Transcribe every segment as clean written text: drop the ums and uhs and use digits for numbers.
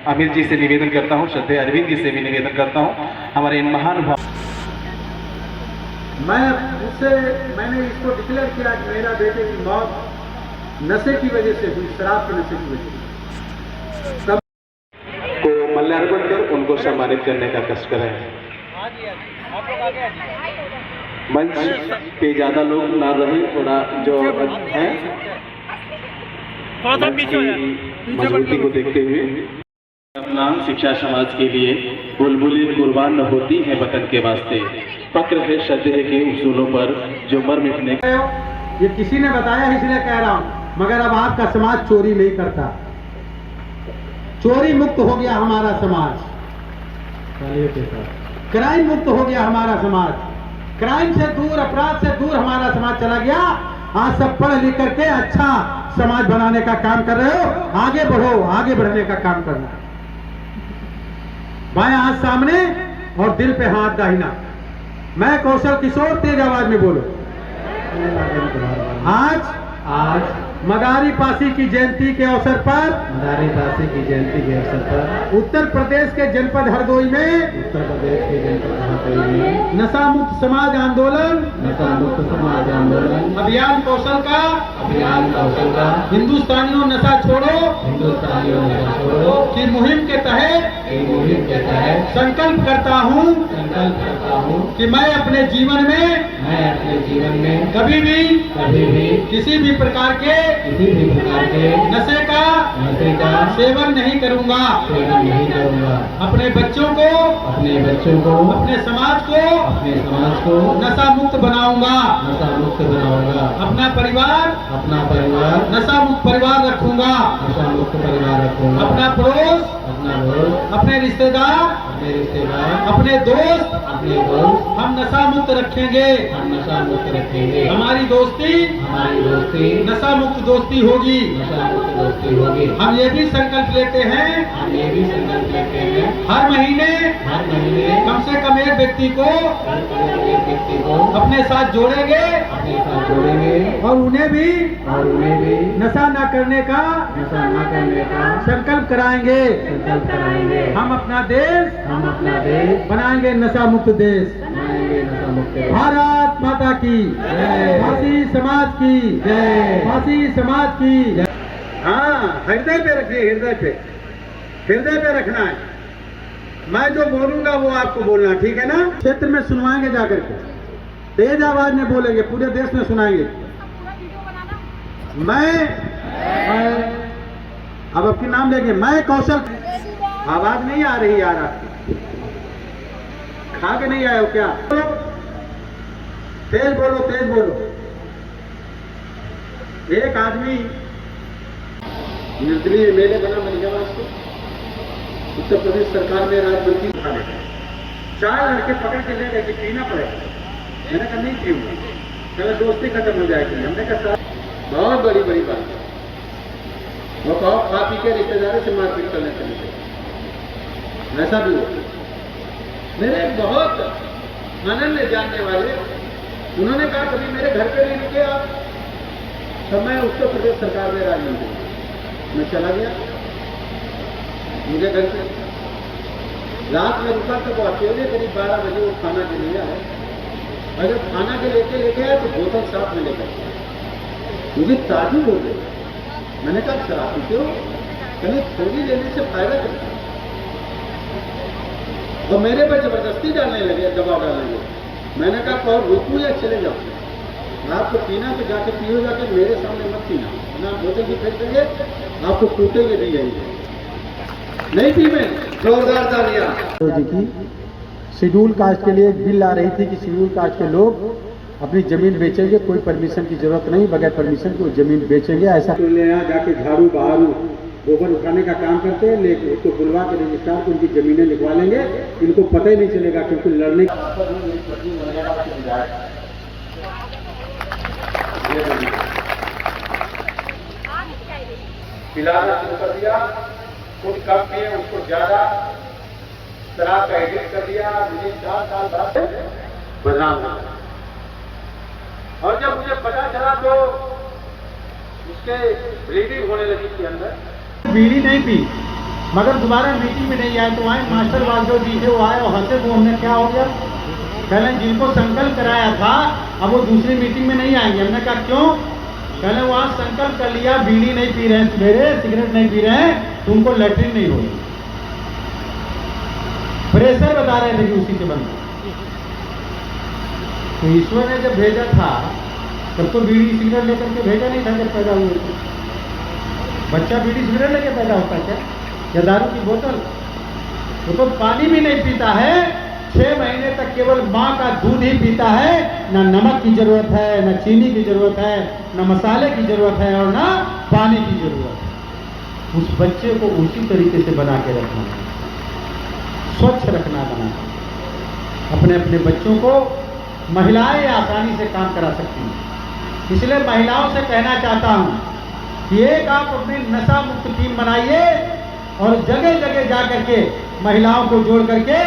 आमिर जी से निवेदन करता हूँ, श्रद्धेय अरविंद जी से भी निवेदन करता हूँ, हमारे इन महान मैंने इसको डिक्लेयर किया कि मेरा बेटे की मौत नशे की वजह से हुई, शराब के नशे की वजह से। तब को मल्यार्पण कर उनको सम्मानित करने का कष्ट करें। मंच पे ज्यादा लोग ना रहे, थोड़ा जो है मजबूती को देखते हुए अपना शिक्षा समाज के लिए बुलबुलें कुर्बान न होती है वतन के वास्ते, फक्र है श्रद्धेय के उसूलों पर जो मर मिटने। ये किसी ने बताया इसलिए कह रहा हूं, मगर अब आपका समाज चोरी नहीं करता, चोरी मुक्त हो गया हमारा समाज, क्राइम मुक्त हो गया हमारा समाज, क्राइम से दूर, अपराध से दूर हमारा समाज चला गया। आज सब पढ़ लिख करके अच्छा समाज बनाने का काम कर रहे हो, आगे बढ़ो, आगे बढ़ने का काम करना। बाएं हाथ सामने और दिल पे हाथ दाहिना। मैं कौशल किशोर, तेज आवाज में बोलो। आज मदारी पासी की जयंती के अवसर पर, उत्तर प्रदेश के जनपद हरदोई में नशा मुक्त समाज आंदोलन अभियान कौशल का हिंदुस्तानियों नशा छोड़ो की मुहिम के तहत संकल्प करता हूँ कि मैं अपने जीवन में कभी भी किसी भी प्रकार के नशे का सेवन नहीं करूंगा। अपने बच्चों को अपने समाज को नशा मुक्त बनाऊंगा। अपना परिवार नशा मुक्त परिवार रखूंगा। अपना पड़ोस, अपने रिश्तेदार, अपने दोस्त हम नशा मुक्त रखेंगे। हमारी दोस्ती नशा मुक्त दोस्ती होगी। हम ये भी संकल्प लेते हैं हर महीने कम से कम एक व्यक्ति को अपने साथ जोड़ेंगे और उन्हें भी नशा न करने का संकल्प कराएंगे। हम अपना देश बनाएंगे नशा मुक्त देश। भारत माता की जय, फांसी समाज की जय, फांसी समाज की जय। हाँ, हृदय पे रखिए, हृदय पे रखना है। मैं जो बोलूंगा वो आपको बोलना, ठीक है ना। क्षेत्र में सुनवाएंगे जाकर के, तेज आवाज में बोलेंगे, पूरे देश में सुनाएंगे। मैं अब आपके नाम लेंगे। मैं कौशल, आवाज नहीं आ रही यार आपकी, खा के नहीं आए हो क्या? तेज बोलो। एक आदमी निर्दलीय एमएलए बना मलिकाबाद से, उत्तर प्रदेश सरकार में राज्यमंत्री उठा लेगा। 4 लड़के पकड़ के ले गए कि पीना पड़ेगा। मैंने कहा नहीं पीऊंगा, चलो दोस्ती खत्म हो जाएगी। हमने कहा बहुत बड़ी बात है। वो कहो खा पी के रिश्तेदारों से मारपीट करने चले, ऐसा भी हो। मेरे बहुत अनन्य जानने वाले, उन्होंने कहा कभी मेरे घर पे नहीं रुके आप। तब मैं उत्तर प्रदेश सरकार में राजमंत्री, मैं चला गया मुझे घर पे, रात में रुका तो वो अकेले करीब 12 बजे वो खाना के लिए आए। अगर खाना के लेके आए तो बोतल साथ में लेकर, मुझे ताजुब हो गई। मैंने कहा शराब पीते हो? कहने थोड़ी लेने से फायदा करता है। और मेरे पर जबरदस्ती डालने लगे, दबाव डालने लगे। मैंने कहा कहो रुकूं या चले जाओ? आपको पीना तो जाके पियो, जाके मेरे सामने मत पीना, ना बोतल भी फेंक देंगे, आपको कूटेंगे भी यही। नहीं पी में जोरदार तालियां। जी की शेड्यूल कास्ट के लिए एक बिल आ रही थी कि शेड्यूल कास्ट के लोग अपनी जमीन बेचेंगे, कोई परमिशन की जरूरत नहीं, बगैर परमिशन के वो जमीन बेचेंगे। ऐसा तो यहाँ जाके झाड़ू बहारू गोबर उठाने का काम करते हैं, लेकिन उसको बुलवा के रजिस्ट्रार को उनकी जमीनें लिखवा लेंगे, इनको पता ही नहीं चलेगा क्योंकि लड़ने पिलाना शुरू कर दिया। कुछ कम किए, उसको ज्यादा शराब का एडिट कर दिया। मुझे 4 साल बाद बदनाम हुआ, और जब मुझे पता चला तो उसके ब्लीडिंग होने लगी थी अंदर। बीड़ी नहीं पी, मगर दोबारा मीटिंग में नहीं आए। तो आए मास्टर वाजो जी थे, वो आए और हंसे, वो हमने क्या हो गया, कहने जिनको संकल्प कराया था अब वो दूसरी मीटिंग में नहीं आएंगे। हमने कहा क्यों? कहने वहाँ संकल्प कर लिया, बीड़ी नहीं पी रहे हैं सवेरे, सिगरेट नहीं पी रहे हैं, तो उनको लैट्रिन नहीं हो रही। प्रेशर बता रहे थे कि उसी से बनता। तो ईश्वर ने जब भेजा था तब तो बीड़ी सिगरेट लेकर के भेजा नहीं था। जब पैदा हुए थे बच्चा बीड़ी सिगरेट लेके पैदा होता क्या, या दारू की बोतल? वो तो पानी भी नहीं पीता है, 6 महीने तक केवल माँ का दूध ही पीता है। ना नमक की जरूरत है, ना चीनी की जरूरत है, ना मसाले की जरूरत है, और ना पानी की जरूरत है। उस बच्चे को उसी तरीके से बना के रखना है, स्वच्छ रखना बना। अपने अपने बच्चों को महिलाएं आसानी से काम करा सकती हैं। इसलिए महिलाओं से कहना चाहता हूं कि एक आप अपनी नशा मुक्त टीम बनाइए और जगह जगह जाकर के महिलाओं को जोड़ करके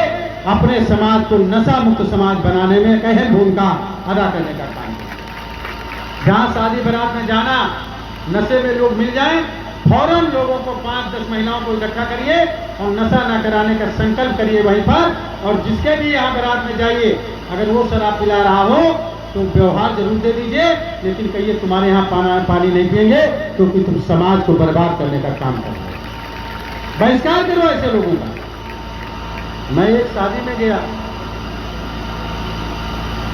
अपने समाज को नशा मुक्त समाज बनाने में अहम भूमिका अदा करने का काम करें। जहाँ शादी बारात में जाना, नशे में लोग मिल जाएं, फौरन लोगों को 5-10 महिलाओं को इकट्ठा करिए और नशा न कराने का संकल्प करिए वहीं पर। और जिसके भी यहाँ बारात में जाइए, अगर वो शराब पिला रहा हो तो व्यवहार जरूर दे दीजिए, लेकिन कहिए तुम्हारे यहाँ पानी नहीं पिएंगे क्योंकि तुम समाज को बर्बाद करने का काम कर रहे हो। बहिष्कार करो ऐसे लोगों का। मैं एक शादी में गया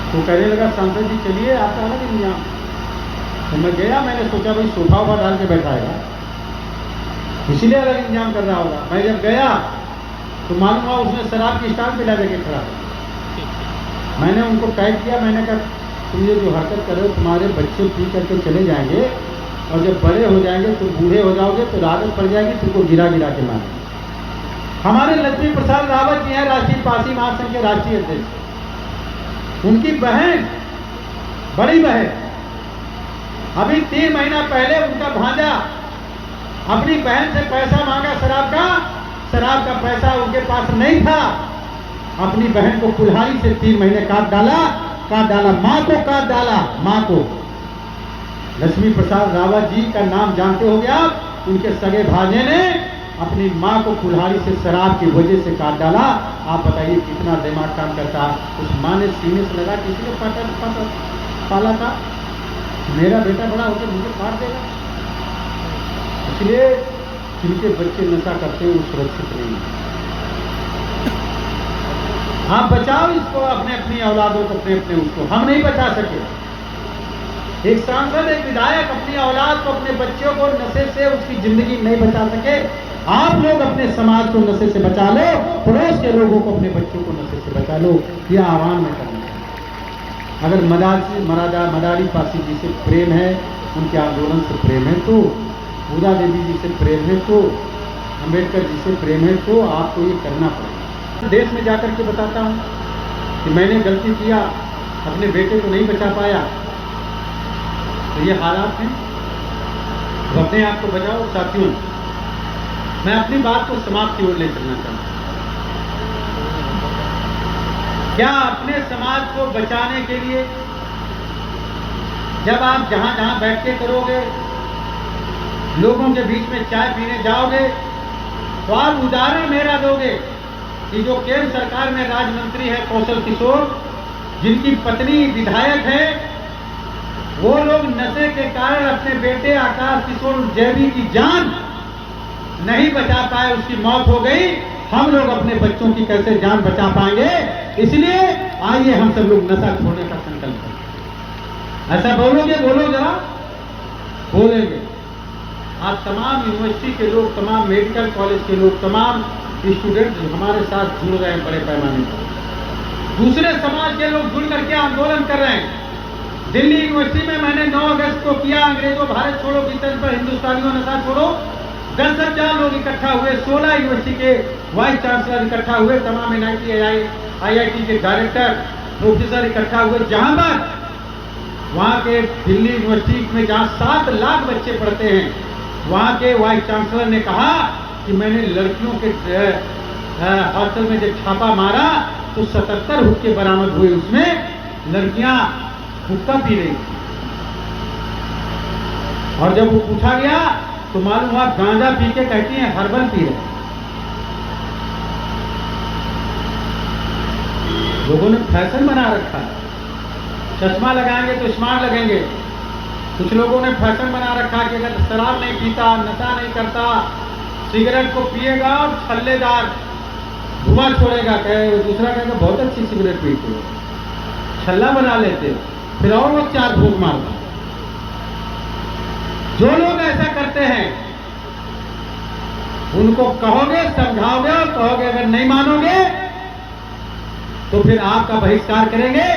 तो कहने लगा सांसद जी चलिए आपका अलग इंतजाम। तो मैं गया, मैंने सोचा भाई सोफा वोफा डाल के बैठाएगा, इसीलिए अलग इंतजाम कर रहा होगा। मैं जब गया तो मालूम हुआ उसने शराब की स्टाल पिला देके खड़ा। मैंने उनको टैग किया, मैंने कहा तुम ये जो हरकत कर रहे हो, तुम्हारे बच्चे पी करके चले जाएंगे और जब बड़े हो जाएंगे तो बूढ़े हो जाओगे तो आदत पड़ जाएगी, तुमको गिरा गिरा के मारेंगे। हमारे लक्ष्मी प्रसाद रावत जी हैं राष्ट्रीय पारसी महासंघ के राष्ट्रीय अध्यक्ष। उनकी बहन, बड़ी बहन, अभी 3 महीना पहले उनका भांजा अपनी बहन से पैसा मांगा शराब का पैसा उनके पास नहीं था। अपनी बहन को कुल्हाड़ी से 3 महीने काट डाला, माँ को काट डाला, माँ को। लक्ष्मी प्रसाद रावत जी का नाम जानते हो गया। उनके सगे भांजे ने अपनी माँ को कुल्हाड़ी से शराब की वजह से काट डाला। आप बताइए कितना दिमाग काम करता। उस माँ ने सीने से लगा, किसी ने पाला था, मेरा बेटा बड़ा होकर मुझे काट देगा। इसलिए जिनके बच्चे नशा करते हैं वो सुरक्षित नहीं है। आप बचाओ इसको, अपनी औलादों को, अपने उसको। हम नहीं बचा सके। एक सांसद, एक विधायक अपनी औलाद को, अपने बच्चों को नशे से उसकी जिंदगी नहीं बचा सके। आप लोग अपने समाज को नशे से बचा लो, पड़ोस के लोगों को, अपने बच्चों को नशे से बचा लो। यह आह्वान में करना है। अगर मदारी पासी जी से प्रेम है, उनके आंदोलन से प्रेम है, तो पूजा देवी जी से प्रेम है, तो अम्बेडकर जी से प्रेम है, तो आपको ये करना पड़ेगा। देश में जाकर के बताता हूँ कि मैंने गलती किया, अपने बेटे को नहीं बचा पाया, तो ये हालात हैं। तो अपने आप को बचाओ। साथियों, मैं अपनी बात को समाप्ति की ओर ले चलना चाहता हूँ। क्या अपने समाज को बचाने के लिए जब आप जहां जहां बैठ के करोगे, लोगों के बीच में चाय पीने जाओगे, तो आप उदाहरण मेरा दोगे कि जो केंद्र सरकार में राज्य मंत्री है कौशल किशोर, जिनकी पत्नी विधायक है, वो लोग नशे के कारण अपने बेटे आकाश किशोर जैवी की जान नहीं बचा पाए, उसकी मौत हो गई। हम लोग अपने बच्चों की कैसे जान बचा पाएंगे? इसलिए आइए हम सब लोग नशा छोड़ने का संकल्प करें। ऐसा बोलोगे? बोलो जरा, बोलेंगे। आज तमाम यूनिवर्सिटी के लोग, तमाम मेडिकल कॉलेज के लोग, तमाम स्टूडेंट हमारे साथ जुड़ रहे हैं बड़े पैमाने पर। दूसरे समाज के लोग जुड़ करके आंदोलन कर रहे हैं। दिल्ली यूनिवर्सिटी में मैंने 9 अगस्त को किया अंग्रेजों भारत छोड़ो की तर्ज पर हिंदुस्तानियों नशा छोड़ो। 10,000 लोग इकट्ठा हुए, 16 यूनिवर्सिटी के वाइस चांसलर इकट्ठा हुए, तमाम IIT के डायरेक्टर, प्रोफेसर इकट्ठा हुए। जहां पर वहां के दिल्ली यूनिवर्सिटी में जहां 7 लाख बच्चे पढ़ते हैं, वहां के वाइस चांसलर ने कहा कि मैंने लड़कियों के हॉस्टल में जब छापा मारा तो 77 हुक्के बरामद हुए, उसमें लड़कियां हुक्का पी रही थी। और जब वो पूछा गया तो मालूम हुआ गांजा पी के कहती हैं हर्बल पी रहे। लोगों ने फैशन बना रखा है, चश्मा लगाएंगे तो स्मार्ट लगेंगे। कुछ लोगों ने फैशन बना रखा कि अगर शराब नहीं पीता, नशा नहीं करता, सिगरेट को पिएगा और छल्लेदार धुआं छोड़ेगा, कहे दूसरा कहेगा बहुत अच्छी सिगरेट पीते हो, छल्ला बना लेते, फिर और वो 4 फूंक मारता। जो लोग ऐसा करते हैं उनको कहोगे, समझाओगे और कहोगे अगर नहीं मानोगे तो फिर आपका बहिष्कार करेंगे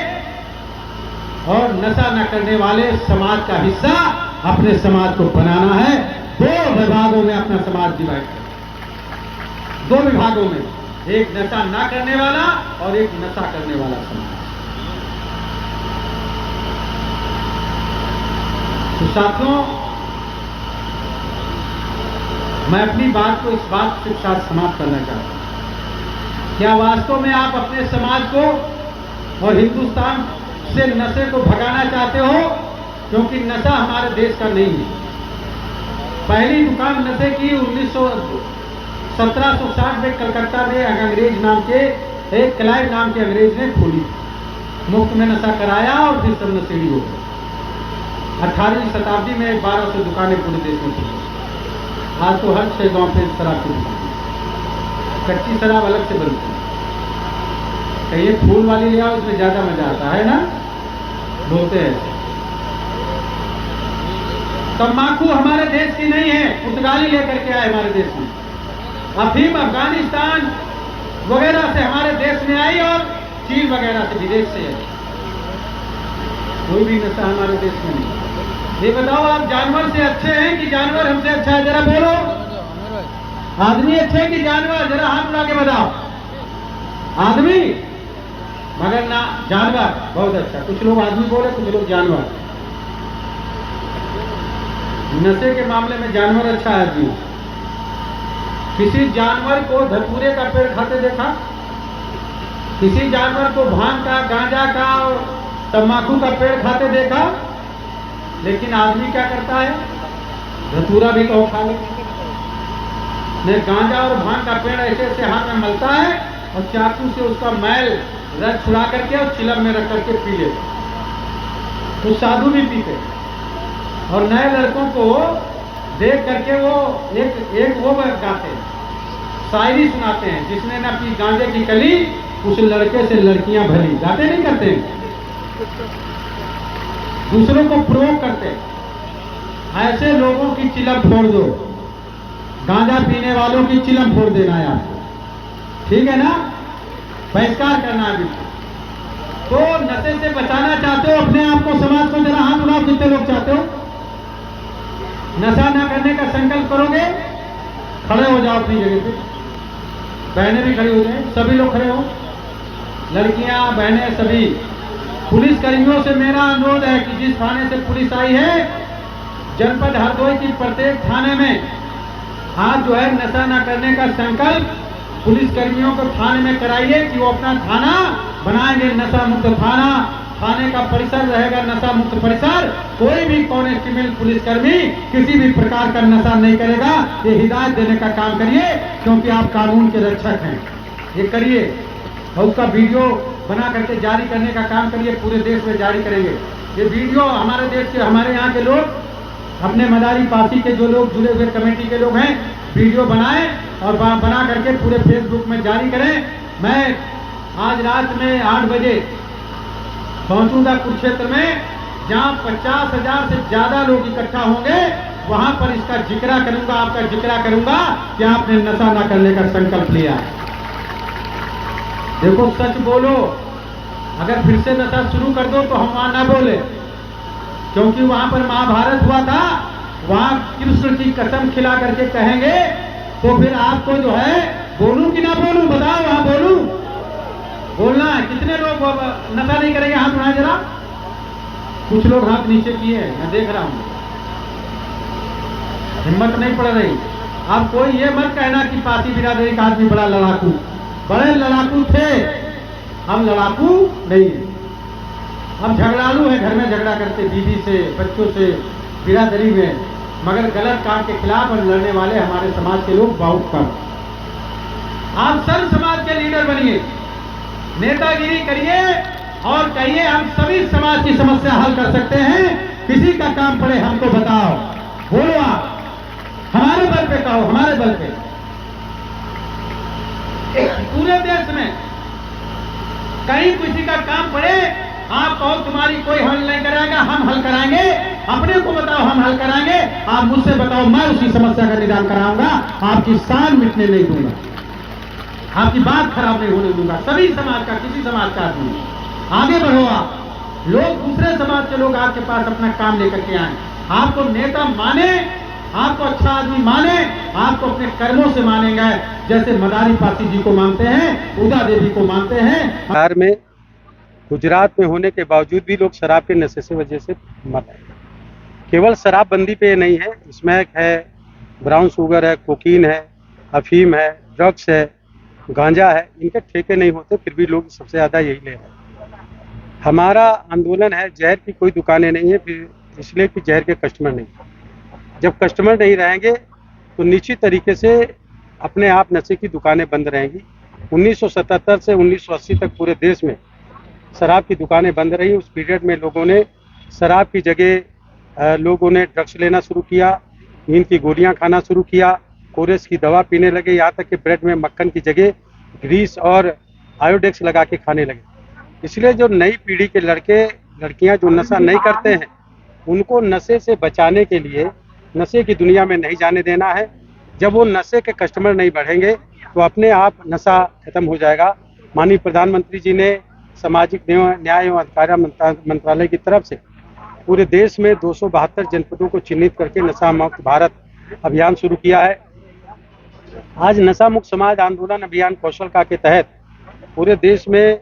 और नशा न करने वाले समाज का हिस्सा अपने समाज को बनाना है। 2 विभागों में अपना समाज डिवाइड करें, 2 विभागों में, एक नशा ना करने वाला और एक नशा करने वाला समाज। तो साथियों, मैं अपनी बात को इस बात के साथ समाप्त करना चाहता हूं। क्या वास्तव में आप अपने समाज को और हिंदुस्तान से नशे को भगाना चाहते हो? क्योंकि नशा हमारे देश का नहीं है। पहली दुकान नशे की 1760 में कलकत्ता में अंग्रेज नाम के एक क्लाइव नाम के अंग्रेज ने खोली, मुफ्त में नशा कराया और फिर सब नशेड़ी हो गए। 18वीं शताब्दी में 1200 दुकानें पूरे देश में खुली। आज तो हर 6 गांव पे शराब की दुकान, कच्ची शराब अलग से बनती है। कहीं फूल वाली ले आओ, उसमें ज्यादा मजा आता है ना, बोलते हैं। तंबाकू हमारे देश की नहीं है, पुर्तगाली लेकर के आए हमारे देश में। अफीम अफगानिस्तान वगैरह से हमारे देश में आई और चीन वगैरह से, विदेश से आई। कोई भी नशा हमारे देश में नहीं। ये बताओ, आप जानवर से अच्छे हैं कि जानवर हमसे अच्छा है? जरा बोलो। आदमी अच्छे है कि जानवर? जरा हाथ उठा के बताओ। आदमी, मगर ना जानवर बहुत अच्छा। कुछ लोग आदमी बोले, कुछ लोग जानवर। नशे के मामले में जानवर अच्छा है आदमी। किसी जानवर को धतूरे का पेड़ खाते देखा? किसी जानवर को भांग का, गांजा का और तंबाकू का पेड़ खाते देखा? लेकिन आदमी क्या करता है? धतूरा भी कहो खा ले, नहीं गांजा और भांग का पेड़ ऐसे ऐसे हाथ में मलता है और चाकू से उसका मैल रस छुड़ा करके और चिलम में रख करके पी ले। तो साधु भी पीते और नए लड़कों को देख करके वो एक वो गाते हैं, शायरी सुनाते हैं, जिसने ना पी गांजे की कली उस लड़के से लड़कियां भली। गाते नहीं करते, दूसरों को प्रोवोक करते। ऐसे लोगों की चिलम फोड़ दो, गांजा पीने वालों की चिलम फोड़ देना है आपको, ठीक है ना? बहिष्कार करना है बिल्कुल। तो नशे से बचाना चाहते हो अपने आप को, समाज को? जरा हाथ उठाओ, कितने लोग चाहते हो? नशा ना करने का संकल्प करोगे? खड़े हो जाओ अपनी जगह पे, बहनें भी खड़ी हो जाए, सभी लोग खड़े हो, लड़कियां, बहनें, सभी। पुलिस कर्मियों से मेरा अनुरोध है कि जिस थाने से पुलिस आई है, जनपद हरदोई की प्रत्येक थाने में आज जो है नशा ना करने का संकल्प पुलिस कर्मियों को थाने में कराइए कि वो अपना थाना बनाएंगे नशा मुक्त थाना। थाने का परिसर रहेगा नशा मुक्त परिसर। कोई भी कांस्टेबल पुलिसकर्मी किसी भी प्रकार का नशा नहीं करेगा। ये हिदायत देने का काम करिए, क्योंकि आप कानून के रक्षक हैं। ये करिए और उसका वीडियो बना करके जारी करने का काम करिए, पूरे देश में जारी करेंगे ये वीडियो। हमारे देश के, हमारे यहाँ के लोग, अपने मदारी पार्टी के जो लोग जुड़े हुए कमेटी के लोग हैं, वीडियो बनाएं और बना करके पूरे फेसबुक में जारी करें। मैं आज रात में 8 बजे पहुंचूंगा कुरुक्षेत्र में, जहां 50,000 से ज्यादा लोग इकट्ठा होंगे। वहां पर इसका जिक्र करूंगा, आपका जिक्र करूंगा कि आपने नशा ना करने का संकल्प लिया। देखो, सच बोलो, अगर फिर से नशा शुरू कर दो तो हम वहां ना बोले, क्योंकि वहां पर महाभारत हुआ था। वहां कृष्ण की कसम खिला करके कहेंगे तो फिर आपको जो है, बोलूं कि ना बोलूं? बताओ, वहां बोलूं? बोलना है। कितने लोग नशा नहीं करेंगे? हाथ उठाएं जरा। कुछ लोग हाथ नीचे किए, मैं देख रहा हूं, हिम्मत नहीं पड़ रही। अब कोई ये मत कहना कि पासी बिरादरी का आदमी बड़ा लड़ाकू, बड़े लड़ाकू थे, हम लड़ाकू नहीं है। हम झगड़ालू है, घर में झगड़ा करते, बीवी से, बच्चों से, बिरादरी में, मगर गलत काम के खिलाफ और लड़ने वाले हमारे समाज के लोग बहुत कम। आप सर्व समाज के लीडर बनिए, नेतागिरी करिए और कहिए हम सभी समाज की समस्या हल कर सकते हैं, किसी का काम पड़े हमको बताओ, बोलो आप, हमारे बल पे कहो, हमारे बल पे। पूरे देश में कहीं किसी का काम पड़े, आप कहो तुम्हारी कोई हल नहीं कराएगा, हम हल कराएंगे, अपने को बताओ हम हल कराएंगे, आप मुझसे बताओ मैं उसकी समस्या का निदान कराऊंगा, आपकी शान मिटने नहीं दूंगा, आपकी बात खराब नहीं होने दूंगा। सभी समाज का, किसी समाज का आदमी आगे बढ़ो आप, लोग दूसरे समाज के लोग आपके पास अपना काम लेकर के आए, आपको नेता माने, आपको अच्छा आदमी माने, आपको अपने कर्मों से मानेंगे, जैसे मदारी पासी जी को मानते हैं, उदा देवी को मानते हैं। बिहार में, गुजरात में होने के बावजूद भी लोग शराब के नशे से वजह से मर रहे हैं। केवल शराबबंदी पे नहीं है, स्मैक है, ब्राउन शुगर है, कोकीन है, अफीम है, ड्रग्स है, गांजा है, इनके ठेके नहीं होते, फिर भी लोग सबसे ज़्यादा यही ले रहे हैं। हमारा आंदोलन है, जहर की कोई दुकानें नहीं है, फिर इसलिए कि जहर के कस्टमर नहीं। जब कस्टमर नहीं रहेंगे तो निश्चित तरीके से अपने आप नशे की दुकानें बंद रहेंगी। 1977 से 1980 तक पूरे देश में शराब की दुकानें बंद रही। उस पीरियड में लोगों ने शराब की जगह लोगों ने ड्रग्स लेना शुरू किया, नींद की गोलियां खाना शुरू किया, कोरेस की दवा पीने लगे, यहाँ तक कि ब्रेड में मक्खन की जगह ग्रीस और आयोडेक्स लगा के खाने लगे। इसलिए जो नई पीढ़ी के लड़के लड़कियां जो नशा नहीं करते हैं, उनको नशे से बचाने के लिए नशे की दुनिया में नहीं जाने देना है। जब वो नशे के कस्टमर नहीं बढ़ेंगे तो अपने आप नशा खत्म हो जाएगा। माननीय प्रधानमंत्री जी ने सामाजिक न्याय एवं अधिकारिता मंत्रालय की तरफ से पूरे देश में 272 जनपदों को चिन्हित करके नशा मुक्त भारत अभियान शुरू किया है। आज नशा मुक्त समाज आंदोलन अभियान कौशल के तहत पूरे देश में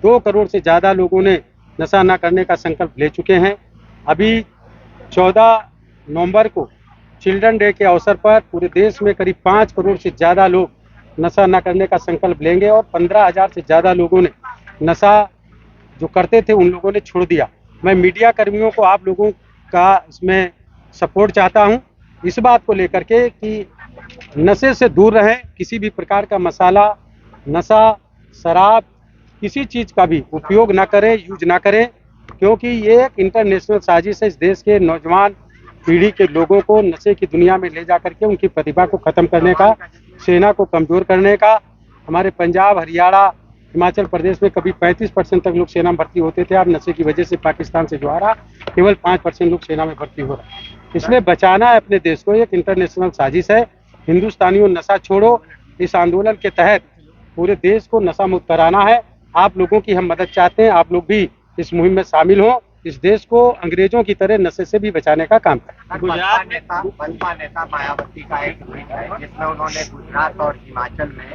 2 करोड़ से ज़्यादा लोगों ने नशा न करने का संकल्प ले चुके हैं। अभी 14 नवंबर को चिल्ड्रन डे के अवसर पर पूरे देश में करीब 5 करोड़ से ज़्यादा लोग नशा न करने का संकल्प लेंगे और 15,000 से ज़्यादा लोगों ने नशा जो करते थे उन लोगों ने छोड़ दिया। मैं मीडिया कर्मियों को, आप लोगों का इसमें सपोर्ट चाहता हूं, इस बात को लेकर के कि नशे से दूर रहें, किसी भी प्रकार का मसाला, नशा, शराब, किसी चीज़ का भी उपयोग ना करें, यूज ना करें, क्योंकि ये एक इंटरनेशनल साजिश है। इस देश के नौजवान पीढ़ी के लोगों को नशे की दुनिया में ले जा करके उनकी प्रतिभा को खत्म करने का, सेना को कमजोर करने का। हमारे पंजाब, हरियाणा, हिमाचल प्रदेश में कभी 35% तक लोग सेना में भर्ती होते थे, अब नशे की वजह से पाकिस्तान से जो आ रहा केवल 5% लोग सेना में भर्ती हो रहे हैं। इसलिए बचाना है अपने देश को, एक इंटरनेशनल साजिश है। हिंदुस्तानियों नशा छोड़ो, इस आंदोलन के तहत पूरे देश को नशा मुक्त कराना है। आप लोगों की हम मदद चाहते हैं, आप लोग भी इस मुहिम में शामिल हों, इस देश को अंग्रेजों की तरह नशे से भी बचाने का काम करें। गुजरात बसपा नेता मायावती का एक ट्वीट है जिसमें उन्होंने गुजरात और हिमाचल में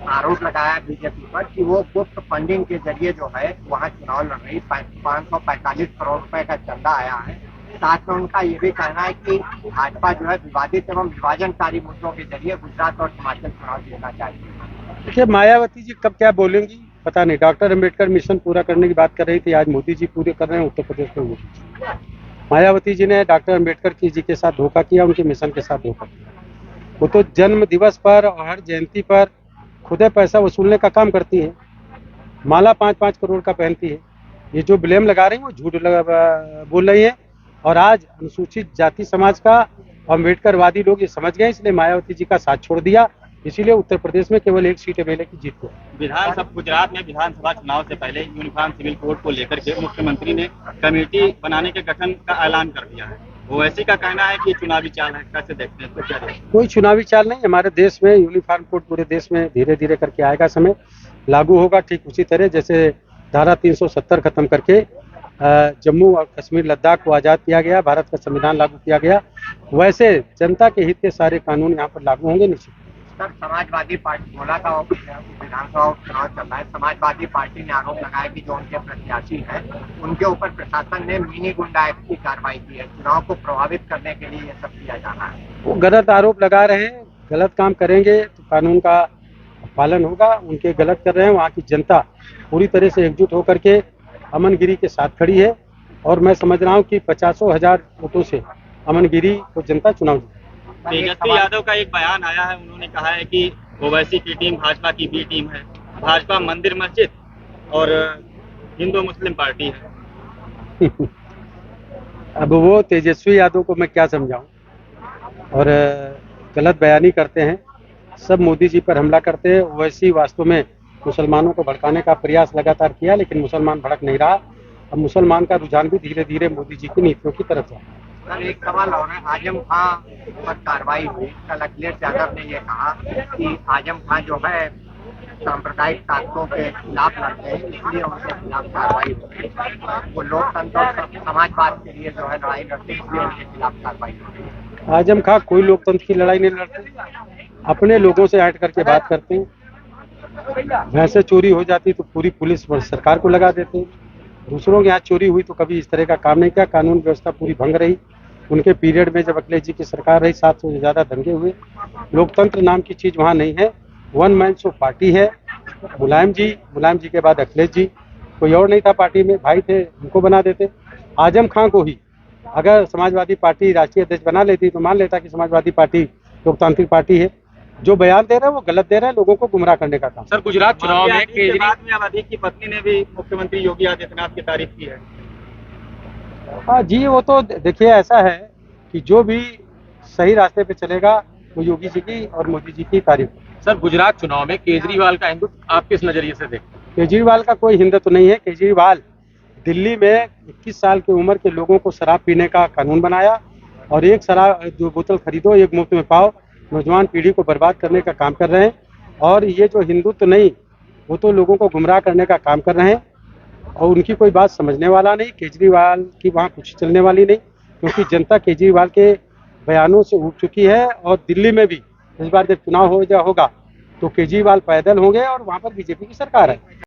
आरोप लगाया बीजेपी पर कि वो गुप्त फंडिंग के जरिए जो है वहाँ चुनाव लड़ रही। 545 करोड़ रुपए का चंदा आया है। साथ में उनका ये भी कहना है कि भाजपा जो है विवादित एवं विभाजनकारी मुद्दों के जरिए गुजरात और हिमाचल चुनाव जीतना चाहिए। देखिए, मायावती जी कब क्या बोलेंगी पता नहीं। डॉक्टर अम्बेडकर मिशन पूरा करने की बात कर रही थी, आज मोदी जी पूरे कर रहे हैं उत्तर प्रदेश में। मायावती जी ने डॉक्टर अम्बेडकर जी के साथ धोखा किया, उनके मिशन के साथ धोखा किया। वो तो जन्म दिवस पर और हर जयंती पर खुद पैसा वसूलने का काम करती है, माला 5-5 करोड़ का पहनती है। ये जो ब्लेम लगा रही है वो झूठ बोल रही है। और आज अनुसूचित जाति समाज का अम्बेडकरवादी लोग ये समझ गए, इसलिए मायावती जी का साथ छोड़ दिया। इसीलिए उत्तर प्रदेश में केवल 1 सीट एमएलए की जीत हुई। गुजरात में विधानसभा चुनाव से पहले यूनिफॉर्म सिविल कोड को लेकर के मुख्यमंत्री ने कमेटी बनाने के गठन का ऐलान कर दिया है। ओवैसी का कहना है कि चुनावी चाल है, कैसे देखते हैं? तो क्या देखते हैं? कोई चुनावी चाल नहीं। हमारे देश में यूनिफॉर्म कोड पूरे देश में धीरे धीरे करके आएगा, समय लागू होगा। ठीक उसी तरह जैसे धारा 370 खत्म करके जम्मू और कश्मीर, लद्दाख को आज़ाद किया गया, भारत का संविधान लागू किया गया, वैसे जनता के हित के सारे कानून यहाँ पर लागू होंगे निश्चित। सर, समाजवादी पार्टी बोला था विधानसभा चुनाव चल रहा है, समाजवादी पार्टी ने आरोप लगाया कि जो उनके प्रत्याशी हैं उनके ऊपर प्रशासन ने मिनी गुंडा एक्ट की कार्रवाई की है। चुनाव को प्रभावित करने के लिए ये सब किया जा रहा है। वो गलत आरोप लगा रहे हैं, गलत काम करेंगे तो कानून का पालन होगा। उनके गलत कर रहे हैं, वहाँ की जनता पूरी तरह से एकजुट होकर के अमनगिरी के साथ खड़ी है और मैं समझ रहा हूँ कि 50,000 वोटों से अमनगिरी को जनता चुनाव जीतेगी। तेजस्वी यादव का एक बयान आया है, उन्होंने कहा है कि ओवैसी की टीम भाजपा की बी टीम है। भाजपा मंदिर मस्जिद और हिंदू मुस्लिम पार्टी है। अब वो तेजस्वी यादव को मैं क्या समझाऊं, और गलत बयानी करते हैं, सब मोदी जी पर हमला करते हैं। वैसे वास्तव में मुसलमानों को भड़काने का प्रयास लगातार किया, लेकिन मुसलमान भड़क नहीं रहा। अब मुसलमान का रुझान भी धीरे धीरे मोदी जी की नीतियों की तरफ जा रहा है। सर, एक सवाल और है, आजम खां पर कार्रवाई हुई। कल अखिलेश यादव ने ये कहा कि आजम खां जो है सांप्रदायिक ताकतों के खिलाफ लड़ते हैं, इसलिए उनके खिलाफ कार्रवाई हुई। वो लोकतंत्र और समाजवाद के लिए जो है लड़ाई लड़ते हैं, इसलिए उनके खिलाफ कार्रवाई हुई। आजम खां कोई लोकतंत्र की लड़ाई नहीं लड़ते, अपने लोगों से हट करके बात करते हैं। भैंसे चोरी हो जाती तो पूरी पुलिस और सरकार को लगा देते हैं। दूसरों के यहाँ चोरी हुई तो कभी इस तरह का काम नहीं किया। कानून व्यवस्था पूरी भंग रही। उनके पीरियड में जब अखिलेश जी की सरकार रही, 700 से ज़्यादा दंगे हुए। लोकतंत्र नाम की चीज़ वहाँ नहीं है। वन मैन शो पार्टी है। मुलायम जी के बाद अखिलेश जी, कोई और नहीं था पार्टी में, भाई थे, उनको बना देते। आजम खां को ही अगर समाजवादी पार्टी राष्ट्रीय अध्यक्ष बना लेती तो मान लेता कि समाजवादी पार्टी लोकतांत्रिक पार्टी है। जो बयान दे रहे हैं वो गलत दे रहे हैं, लोगों को गुमराह करने का काम। सर, गुजरात चुनाव में के बाद में अवधी की पत्नी ने भी मुख्यमंत्री योगी आदित्यनाथ की तारीफ की है। हाँ जी, वो तो देखिए ऐसा है कि जो भी सही रास्ते पे चलेगा वो योगी जी की और मोदी जी की तारीफ। सर, गुजरात चुनाव में केजरीवाल का हिंदुत्व आप किस नजरिए से देखते हैं? केजरीवाल का कोई हिंदुत्व नहीं है। केजरीवाल दिल्ली में 21 साल की उम्र के लोगों को शराब पीने का कानून बनाया और एक शराब जो बोतल खरीदो एक मुफ्त में पाओ, नौजवान पीढ़ी को बर्बाद करने का काम कर रहे हैं। और ये जो हिंदुत्व नहीं, वो तो लोगों को गुमराह करने का काम कर रहे हैं और उनकी कोई बात समझने वाला नहीं। केजरीवाल की वहाँ कुछ चलने वाली नहीं, क्योंकि जनता केजरीवाल के बयानों से उठ चुकी है। और दिल्ली में भी इस बार जब चुनाव होगा तो केजरीवाल पैदल होंगे और वहाँ पर बीजेपी की सरकार है।